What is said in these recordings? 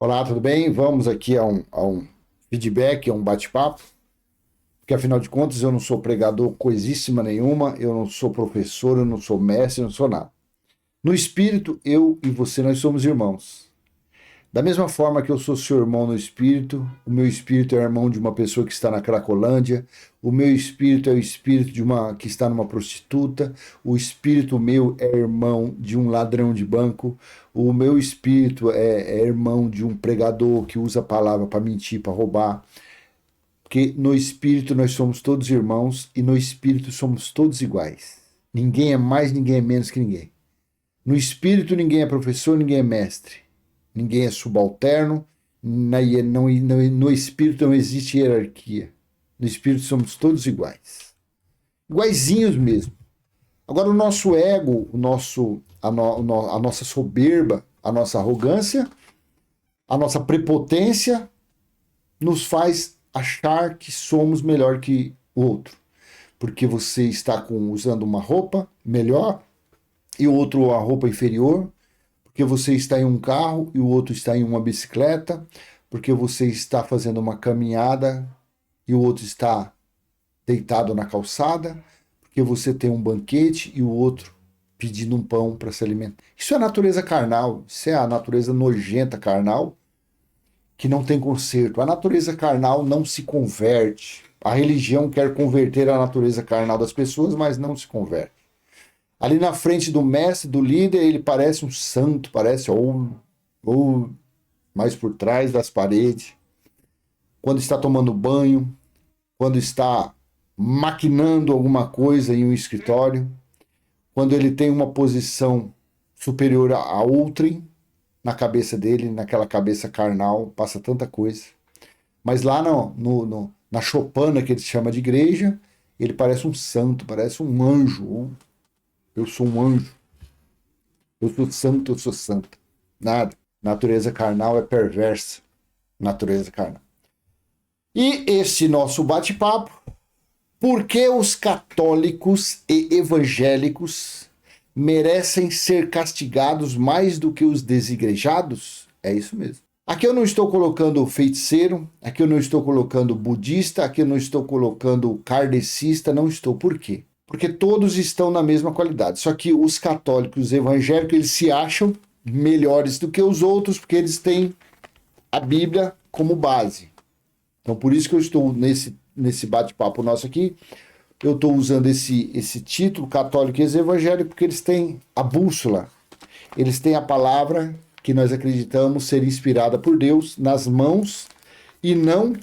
Olá, tudo bem? Vamos aqui a um feedback, a um bate-papo, porque afinal de contas eu não sou pregador coisíssima nenhuma, eu não sou professor, eu não sou mestre, eu não sou nada. No espírito, eu e você, nós somos irmãos. Da mesma forma que eu sou seu irmão no espírito, o meu espírito é irmão de uma pessoa que está na Cracolândia, o meu espírito é o espírito de uma que está numa prostituta, o espírito meu é irmão de um ladrão de banco, o meu espírito é irmão de um pregador que usa a palavra para mentir, para roubar. Porque no espírito nós somos todos irmãos e no espírito somos todos iguais. Ninguém é mais, ninguém é menos que ninguém. No espírito ninguém é professor, ninguém é mestre. Ninguém é subalterno, no espírito não existe hierarquia. No espírito somos todos iguais. Iguaizinhos mesmo. Agora o nosso ego, a nossa soberba, a nossa arrogância, a nossa prepotência nos faz achar que somos melhor que o outro. Porque você está usando uma roupa melhor e o outro a roupa inferior, porque você está em um carro e o outro está em uma bicicleta, porque você está fazendo uma caminhada e o outro está deitado na calçada, porque você tem um banquete e o outro pedindo um pão para se alimentar. Isso é a natureza carnal, isso é a natureza nojenta carnal, que não tem conserto. A natureza carnal não se converte. A religião quer converter a natureza carnal das pessoas, mas não se converte. Ali na frente do mestre, do líder, ele parece um santo, parece ou mais por trás das paredes. Quando está tomando banho, quando está maquinando alguma coisa em um escritório, quando ele tem uma posição superior a outrem na cabeça dele, naquela cabeça carnal, passa tanta coisa. Mas lá na choupana, que ele chama de igreja, ele parece um santo, parece um anjo. Eu sou um anjo. Eu sou santo, eu sou santa. Nada. Natureza carnal é perversa. Natureza carnal. E este nosso bate-papo, por que os católicos e evangélicos merecem ser castigados mais do que os desigrejados? É isso mesmo. Aqui eu não estou colocando feiticeiro, aqui eu não estou colocando budista, aqui eu não estou colocando kardecista, não estou. Por quê? Porque todos estão na mesma qualidade. Só que os católicos e evangélicos, eles se acham melhores do que os outros, porque eles têm a Bíblia como base. Então, por isso que eu estou nesse bate-papo nosso aqui, eu estou usando esse título, católico e evangélico, porque eles têm a bússola. Eles têm a palavra que nós acreditamos ser inspirada por Deus nas mãos e não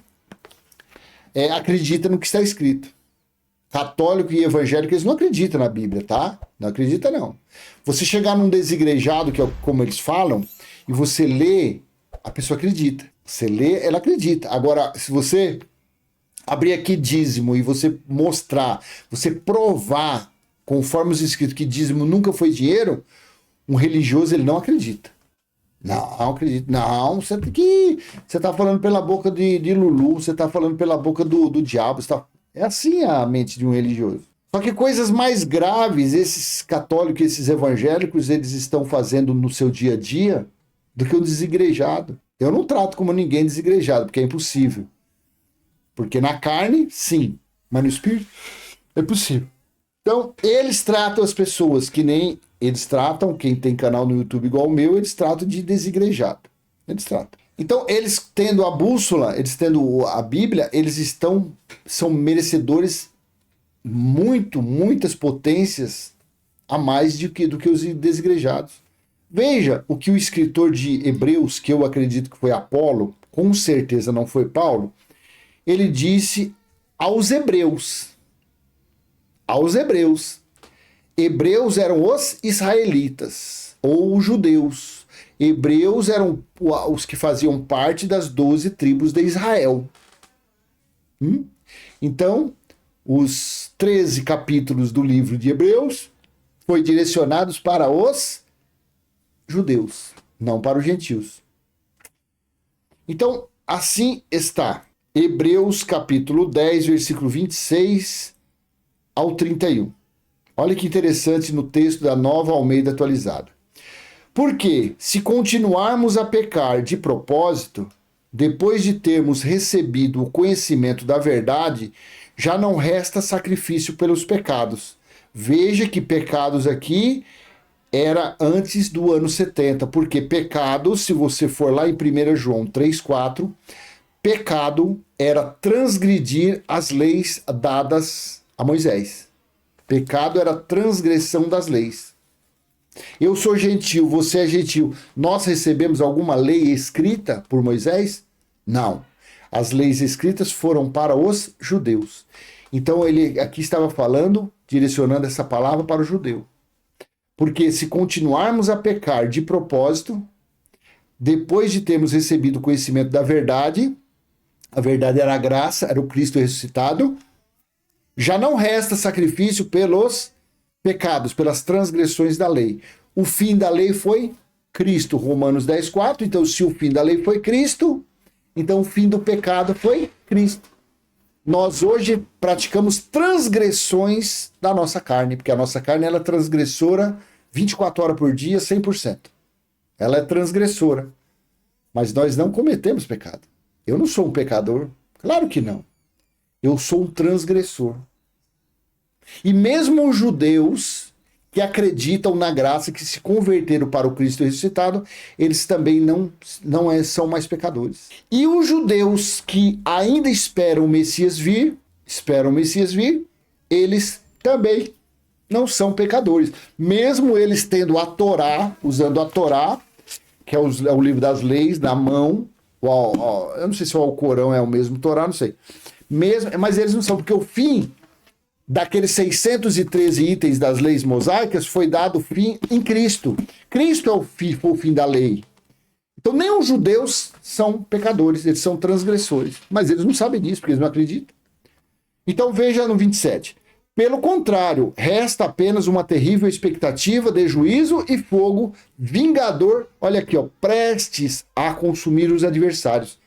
acredita no que está escrito. Católico e evangélico, eles não acreditam na Bíblia, tá? Não acredita, não. Você chegar num desigrejado, que é como eles falam, e você lê, a pessoa acredita. Você lê, ela acredita. Agora, se você abrir aqui dízimo e você mostrar, você provar, conforme os escritos, que dízimo nunca foi dinheiro, um religioso, ele não acredita. Não acredito. Não, você está falando pela boca de Lulu, você está falando pela boca do diabo, É assim a mente de um religioso. Só que coisas mais graves, esses católicos, esses evangélicos, eles estão fazendo no seu dia a dia do que o desigrejado. Eu não trato como ninguém desigrejado, porque é impossível. Porque na carne, sim, mas no espírito é possível. Então, eles tratam as pessoas que nem eles tratam, quem tem canal no YouTube igual o meu, eles tratam de desigrejado. Eles tratam. Então, eles tendo a bússola, eles tendo a Bíblia, eles são merecedores muitas potências a mais do que os desigrejados. Veja o que o escritor de Hebreus, que eu acredito que foi Apolo, com certeza não foi Paulo, ele disse aos hebreus. Aos hebreus. Hebreus eram os israelitas, ou os judeus. Hebreus eram os que faziam parte das 12 tribos de Israel. Então, os 13 capítulos do livro de Hebreus foram direcionados para os judeus, não para os gentios. Então, assim está. Hebreus capítulo 10, versículo 26 ao 31. Olha que interessante no texto da Nova Almeida Atualizada. Porque se continuarmos a pecar de propósito, depois de termos recebido o conhecimento da verdade, já não resta sacrifício pelos pecados. Veja que pecados aqui era antes do ano 70, porque pecado, se você for lá em 1 João 3,4, pecado era transgredir as leis dadas a Moisés. Pecado era transgressão das leis. Eu sou gentil, você é gentil. Nós recebemos alguma lei escrita por Moisés? Não. As leis escritas foram para os judeus. Então ele aqui estava falando, direcionando essa palavra para o judeu. Porque se continuarmos a pecar de propósito, depois de termos recebido o conhecimento da verdade, a verdade era a graça, era o Cristo ressuscitado, já não resta sacrifício pelos pecados, pelas transgressões da lei. O fim da lei foi Cristo, Romanos 10,4. Então, se o fim da lei foi Cristo, então o fim do pecado foi Cristo. Nós hoje praticamos transgressões da nossa carne, porque a nossa carne ela é transgressora 24 horas por dia, 100%. Ela é transgressora. Mas nós não cometemos pecado. Eu não sou um pecador. Claro que não. Eu sou um transgressor. E mesmo os judeus que acreditam na graça, que se converteram para o Cristo ressuscitado, eles também são mais pecadores. E os judeus que ainda esperam o Messias vir, eles também não são pecadores. Mesmo eles tendo a Torá, usando a Torá, que é o livro das leis, na mão, eu não sei se o Alcorão é o mesmo Torá, não sei. Mas eles não são, porque o fim daqueles 613 itens das leis mosaicas foi dado fim em Cristo. Cristo foi o fim da lei. Então nem os judeus são pecadores, eles são transgressores. Mas eles não sabem disso, porque eles não acreditam. Então veja no 27. Pelo contrário, resta apenas uma terrível expectativa de juízo e fogo vingador, olha aqui, prestes a consumir os adversários.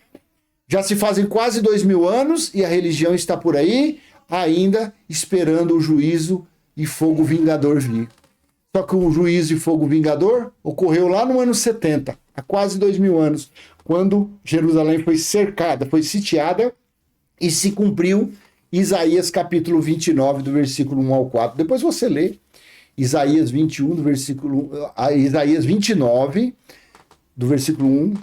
Já se fazem quase 2000 anos e a religião está por aí, ainda esperando o juízo e fogo vingador vir. Só que o juízo e fogo vingador ocorreu lá no ano 70, há quase 2000 anos, quando Jerusalém foi cercada, foi sitiada e se cumpriu Isaías capítulo 29, do versículo 1 ao 4. Depois você lê Isaías 21, Isaías 29, do versículo 1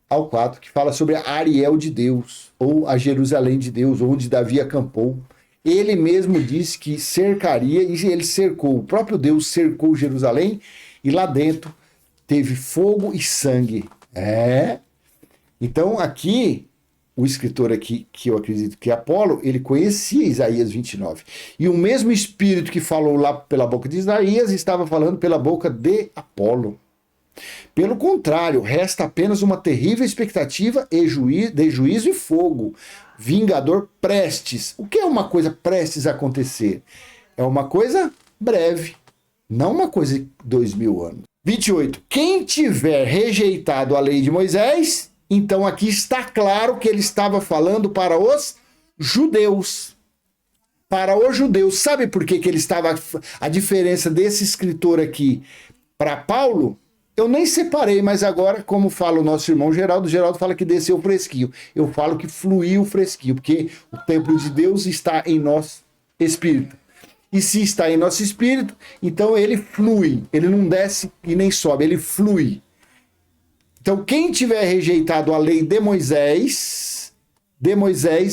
ao 4, que fala sobre a Ariel de Deus, ou a Jerusalém de Deus, onde Davi acampou. Ele mesmo disse que cercaria, e ele cercou, o próprio Deus cercou Jerusalém, e lá dentro teve fogo e sangue. Então aqui, o escritor aqui, que eu acredito que é Apolo, ele conhecia Isaías 29. E o mesmo espírito que falou lá pela boca de Isaías, estava falando pela boca de Apolo. Pelo contrário, resta apenas uma terrível expectativa de juízo e fogo, vingador prestes. O que é uma coisa prestes a acontecer? É uma coisa breve, não uma coisa de 2000 anos. 28. Quem tiver rejeitado a lei de Moisés, então aqui está claro que ele estava falando para os judeus. Para os judeus. Sabe por que ele estava... A diferença desse escritor aqui para Paulo... Eu nem separei, mas agora, como fala o nosso irmão Geraldo fala que desceu fresquinho. Eu falo que fluiu fresquinho, porque o templo de Deus está em nosso espírito. E se está em nosso espírito, então ele flui. Ele não desce e nem sobe, ele flui. Então quem tiver rejeitado a lei de Moisés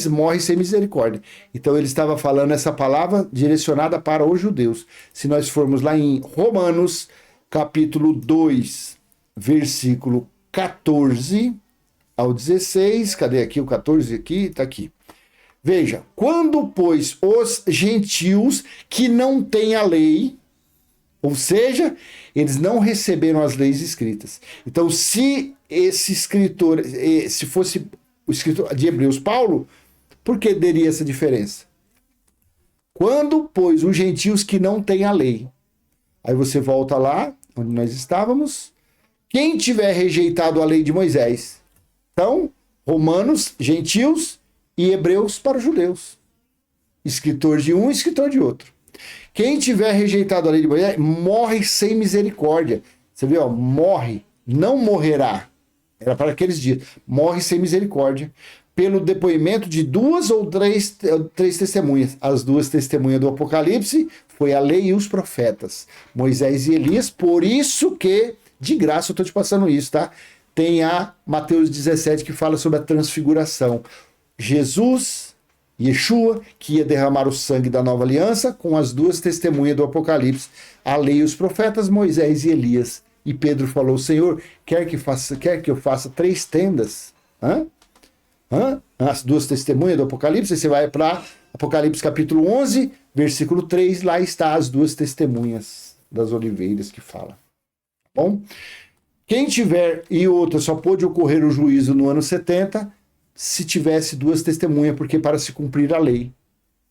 morre sem misericórdia. Então ele estava falando essa palavra direcionada para os judeus. Se nós formos lá em Romanos... capítulo 2, versículo 14 ao 16. Cadê aqui o 14? Aqui, tá aqui. Veja, quando, pois, os gentios que não têm a lei, ou seja, eles não receberam as leis escritas. Então, se esse escritor, se fosse o escritor de Hebreus, Paulo, por que teria essa diferença? Quando, pois, os gentios que não têm a lei. Aí você volta lá, onde nós estávamos. Quem tiver rejeitado a lei de Moisés. Então, romanos, gentios e hebreus para os judeus. Escritor de um, escritor de outro. Quem tiver rejeitado a lei de Moisés morre sem misericórdia. Você vê, ó, morre, não morrerá. Era para aqueles dias. Morre sem misericórdia. Pelo depoimento de 2 ou 3 testemunhas. As 2 testemunhas do Apocalipse foi a lei e os profetas. Moisés e Elias. Por isso que, de graça, eu estou te passando isso, tá? Tem a Mateus 17 que fala sobre a transfiguração. Jesus, Yeshua, que ia derramar o sangue da nova aliança, com as 2 testemunhas do Apocalipse. A lei e os profetas, Moisés e Elias. E Pedro falou, Senhor, quer que eu faça 3 tendas? As 2 testemunhas do Apocalipse, você vai para Apocalipse capítulo 11, versículo 3, lá está as 2 testemunhas das oliveiras que fala. Bom, quem tiver, e outra, só pôde ocorrer o juízo no ano 70, se tivesse 2 testemunhas, porque para se cumprir a lei,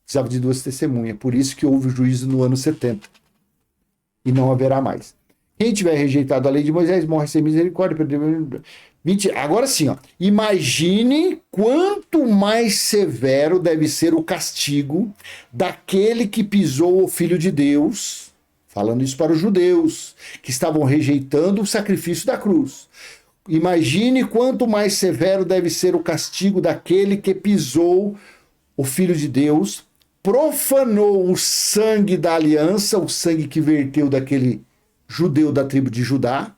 precisava de 2 testemunhas, por isso que houve o juízo no ano 70, e não haverá mais. Quem tiver rejeitado a lei de Moisés morre sem misericórdia. Agora sim, ó. Imagine quanto mais severo deve ser o castigo daquele que pisou o Filho de Deus, falando isso para os judeus, que estavam rejeitando o sacrifício da cruz. Imagine quanto mais severo deve ser o castigo daquele que pisou o Filho de Deus, profanou o sangue da aliança, o sangue que verteu daquele judeu da tribo de Judá,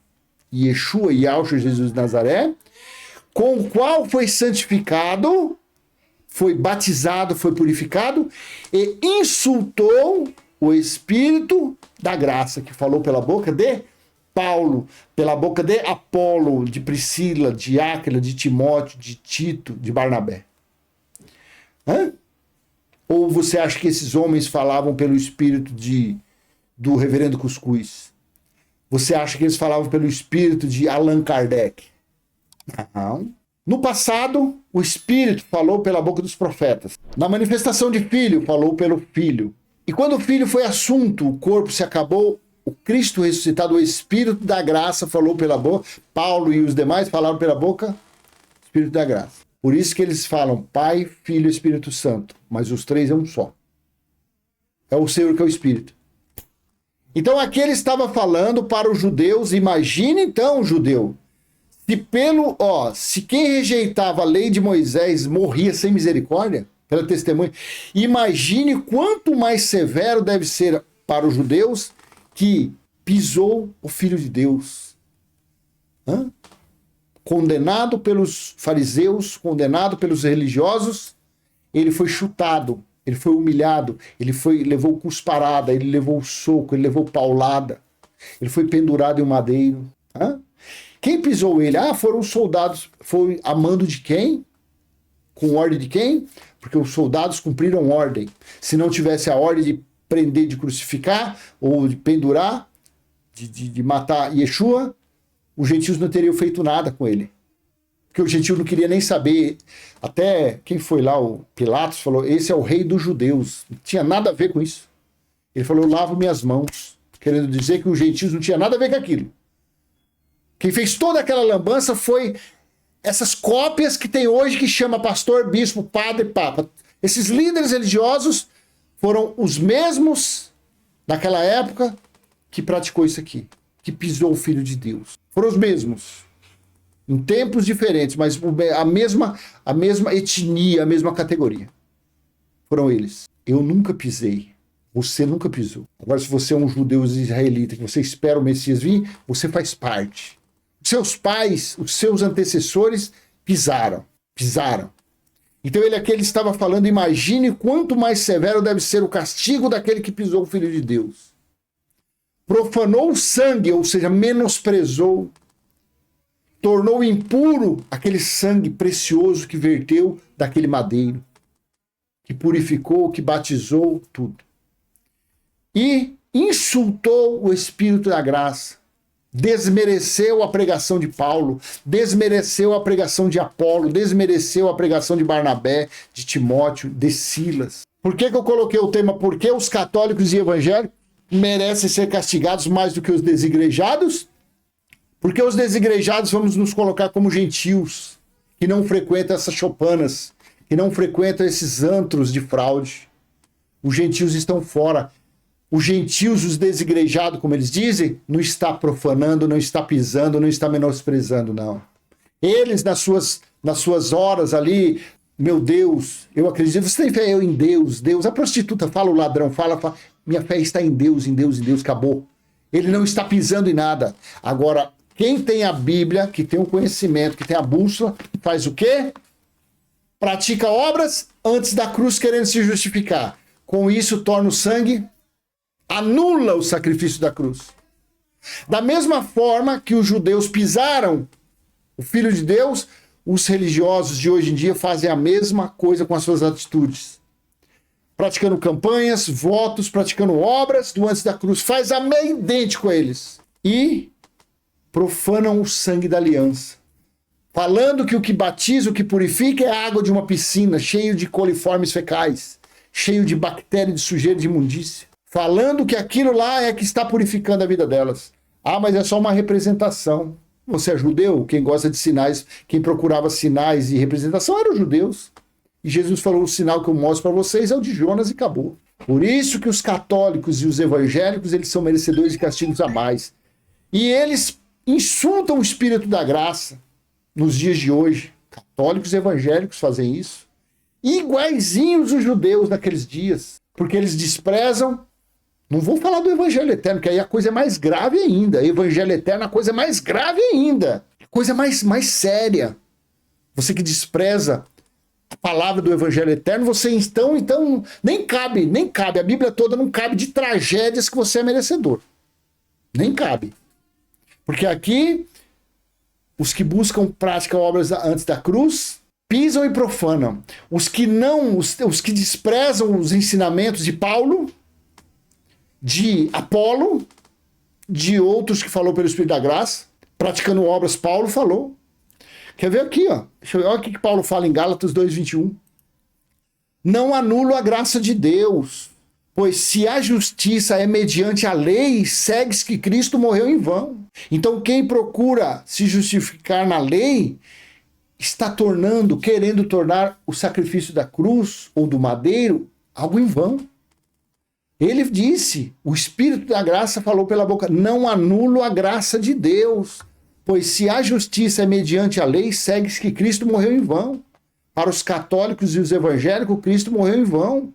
Yeshua, Yahshua, Jesus de Nazaré, com o qual foi santificado, foi batizado, foi purificado, e insultou o Espírito da graça, que falou pela boca de Paulo, pela boca de Apolo, de Priscila, de Áquila, de Timóteo, de Tito, de Barnabé. Ou você acha que esses homens falavam pelo Espírito do reverendo Cuscuz? Você acha que eles falavam pelo espírito de Allan Kardec? Não. No passado, o Espírito falou pela boca dos profetas. Na manifestação de Filho, falou pelo Filho. E quando o Filho foi assunto, o corpo se acabou, o Cristo ressuscitado, o Espírito da graça falou pela boca. Paulo e os demais falaram pela boca, Espírito da graça. Por isso que eles falam Pai, Filho e Espírito Santo. Mas os 3 é um só. É o Senhor que é o Espírito. Então aqui ele estava falando para os judeus, imagine então, judeu, se quem rejeitava a lei de Moisés morria sem misericórdia, pela testemunha, imagine quanto mais severo deve ser para os judeus que pisou o Filho de Deus. Condenado pelos fariseus, condenado pelos religiosos, ele foi chutado. Ele foi humilhado, levou cusparada, ele levou soco, ele levou paulada, ele foi pendurado em um madeiro. Quem pisou ele? Foram os soldados. Foi a mando de quem? Com ordem de quem? Porque os soldados cumpriram ordem. Se não tivesse a ordem de prender, de crucificar, ou de pendurar, de matar Yeshua, os gentios não teriam feito nada com ele. Porque o gentio não queria nem saber. Até quem foi lá, o Pilatos, falou, esse é o rei dos judeus. Não tinha nada a ver com isso. Ele falou, eu lavo minhas mãos. Querendo dizer que os gentios não tinha nada a ver com aquilo. Quem fez toda aquela lambança foi essas cópias que tem hoje, que chama pastor, bispo, padre, papa. Esses líderes religiosos foram os mesmos naquela época que praticou isso aqui. Que pisou o Filho de Deus. Foram os mesmos. Em tempos diferentes, mas a mesma etnia, a mesma categoria. Foram eles. Eu nunca pisei. Você nunca pisou. Agora, se você é um judeu israelita, que você espera o Messias vir, você faz parte. Seus pais, os seus antecessores pisaram. Então ele estava falando, imagine quanto mais severo deve ser o castigo daquele que pisou o Filho de Deus. Profanou o sangue, ou seja, menosprezou, tornou impuro aquele sangue precioso que verteu daquele madeiro, que purificou, que batizou, tudo. E insultou o Espírito da graça, desmereceu a pregação de Paulo, desmereceu a pregação de Apolo, desmereceu a pregação de Barnabé, de Timóteo, de Silas. Por que eu coloquei o tema? Por que os católicos e evangélicos merecem ser castigados mais do que os desigrejados? Porque os desigrejados vamos nos colocar como gentios, que não frequentam essas choupanas, que não frequentam esses antros de fraude. Os gentios estão fora. os gentios, os desigrejados, como eles dizem, não está profanando, não está pisando, não está menosprezando, não. Eles, nas suas horas ali, meu Deus, eu acredito, você tem fé em Deus, Deus. A prostituta fala, o ladrão fala, minha fé está em Deus, em Deus, em Deus, acabou. Ele não está pisando em nada. Agora, quem tem a Bíblia, que tem o conhecimento, que tem a bússola, faz o quê? Pratica obras antes da cruz, querendo se justificar. Com isso, torna o sangue, anula o sacrifício da cruz. Da mesma forma que os judeus pisaram o Filho de Deus, os religiosos de hoje em dia fazem a mesma coisa com as suas atitudes. Praticando campanhas, votos, praticando obras do antes da cruz. Faz a meia idêntico a eles. E profanam o sangue da aliança. Falando que o que batiza, o que purifica é a água de uma piscina, cheio de coliformes fecais, cheio de bactérias, de sujeira, de imundícia. Falando que aquilo lá é que está purificando a vida delas. Ah, mas é só uma representação. Você é judeu? Quem gosta de sinais, quem procurava sinais e representação eram os judeus. E Jesus falou, o sinal que eu mostro para vocês é o de Jonas e acabou. Por isso que os católicos e os evangélicos, eles são merecedores de castigos a mais. E eles insultam o Espírito da Graça nos dias de hoje. Católicos e evangélicos fazem isso. Iguaizinhos os judeus naqueles dias. Porque eles desprezam. Não vou falar do Evangelho Eterno, que aí a coisa é mais grave ainda. Evangelho Eterno, a coisa é mais grave ainda. A coisa é mais séria. Você que despreza a palavra do Evangelho Eterno, você então nem cabe. A Bíblia toda não cabe de tragédias que você é merecedor. Nem cabe. Porque aqui, os que buscam prática obras antes da cruz, pisam e profanam. Os que desprezam os ensinamentos de Paulo, de Apolo, de outros que falou pelo Espírito da Graça, praticando obras, Paulo falou. Quer ver aqui, ó? Deixa eu ver, olha o que Paulo fala em Gálatas 2:21. Não anulo a graça de Deus, pois se a justiça é mediante a lei, segue-se que Cristo morreu em vão. Então quem procura se justificar na lei, está querendo tornar o sacrifício da cruz ou do madeiro algo em vão. Ele disse, o Espírito da Graça falou pela boca, não anulo a graça de Deus, pois se a justiça é mediante a lei, segue-se que Cristo morreu em vão. Para os católicos e os evangélicos, Cristo morreu em vão,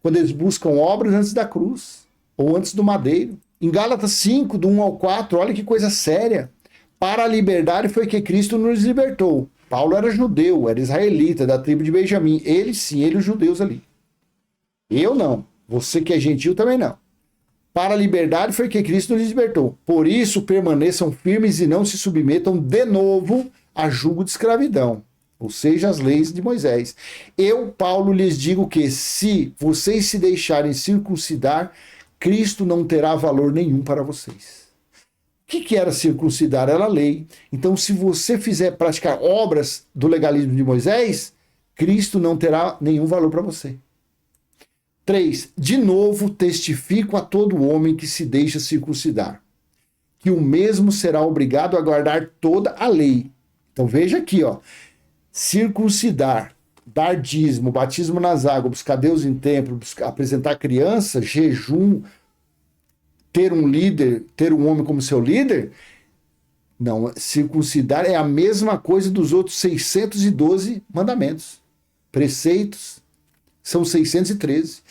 quando eles buscam obras antes da cruz, ou antes do madeiro. Em Gálatas 5, do 1 ao 4, olha que coisa séria. Para a liberdade foi que Cristo nos libertou. Paulo era judeu, era israelita, da tribo de Benjamim. Ele sim, ele os judeus ali. Eu não. Você que é gentil também não. Para a liberdade foi que Cristo nos libertou. Por isso permaneçam firmes e não se submetam de novo a jugo de escravidão. Ou seja, as leis de Moisés. Eu, Paulo, lhes digo que se vocês se deixarem circuncidar, Cristo não terá valor nenhum para vocês. O que era circuncidar? Era a lei. Então, se você fizer praticar obras do legalismo de Moisés, Cristo não terá nenhum valor para você. 3. De novo testifico a todo homem que se deixa circuncidar, que o mesmo será obrigado a guardar toda a lei. Então veja aqui, ó. Circuncidar, dar dízimo, batismo nas águas, buscar Deus em templo, apresentar criança, jejum, ter um líder, ter um homem como seu líder. Não, circuncidar é a mesma coisa dos outros 612 mandamentos, preceitos. São 613.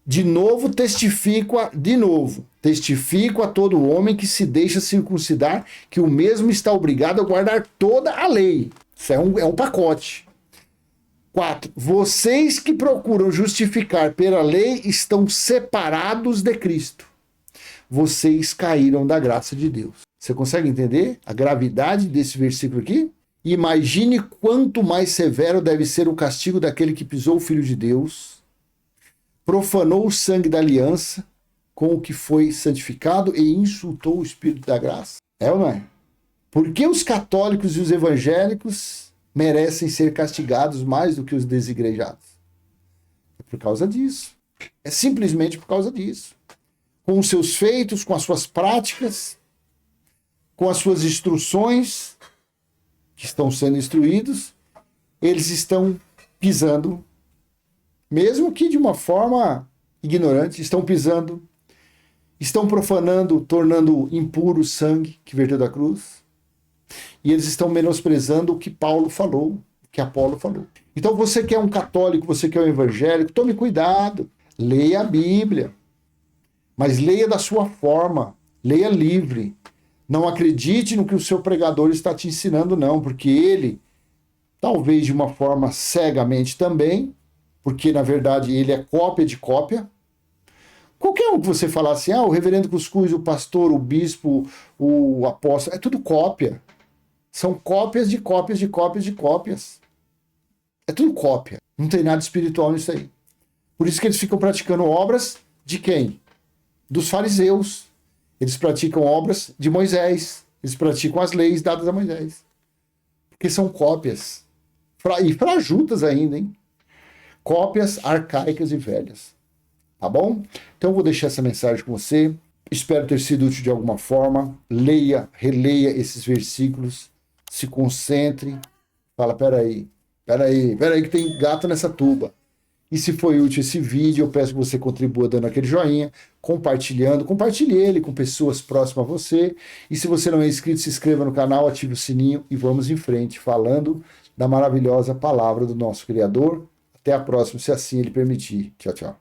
De novo testifico a todo homem que se deixa circuncidar, que o mesmo está obrigado a guardar toda a lei. Isso é um pacote. 4. Vocês que procuram justificar pela lei estão separados de Cristo. Vocês caíram da graça de Deus. Você consegue entender a gravidade desse versículo aqui? Imagine quanto mais severo deve ser o castigo daquele que pisou o Filho de Deus, profanou o sangue da aliança com o que foi santificado e insultou o Espírito da Graça. É ou não é? Por que os católicos e os evangélicos merecem ser castigados mais do que os desigrejados? É por causa disso. É simplesmente por causa disso. Com os seus feitos, com as suas práticas, com as suas instruções que estão sendo instruídos, eles estão pisando, mesmo que de uma forma ignorante, estão pisando estão profanando, tornando impuro o sangue que verteu da cruz, e eles estão menosprezando o que Paulo falou, o que Apolo falou. Então você que é um católico, você que é um evangélico, tome cuidado, leia a Bíblia, mas leia da sua forma, leia livre. Não acredite no que o seu pregador está te ensinando, não, porque ele, talvez de uma forma cegamente também, porque na verdade ele é cópia de cópia. Qualquer um que você falar assim, o reverendo Cuscuz, o pastor, o bispo, o apóstolo, é tudo cópia. São cópias de cópias de cópias de cópias. É tudo cópia. Não tem nada espiritual nisso aí. Por isso que eles ficam praticando obras de quem? Dos fariseus. Eles praticam obras de Moisés. Eles praticam as leis dadas a Moisés. Porque são cópias. E frajutas ainda, hein? Cópias arcaicas e velhas. Tá bom? Então eu vou deixar essa mensagem com você. Espero ter sido útil de alguma forma. Leia, releia esses versículos. Se concentre. Fala, peraí que tem gato nessa tuba. E se foi útil esse vídeo, eu peço que você contribua dando aquele joinha, compartilhando. Compartilhe ele com pessoas próximas a você. E se você não é inscrito, se inscreva no canal, ative o sininho e vamos em frente, falando da maravilhosa palavra do nosso Criador. Até a próxima, se assim ele permitir. Tchau, tchau.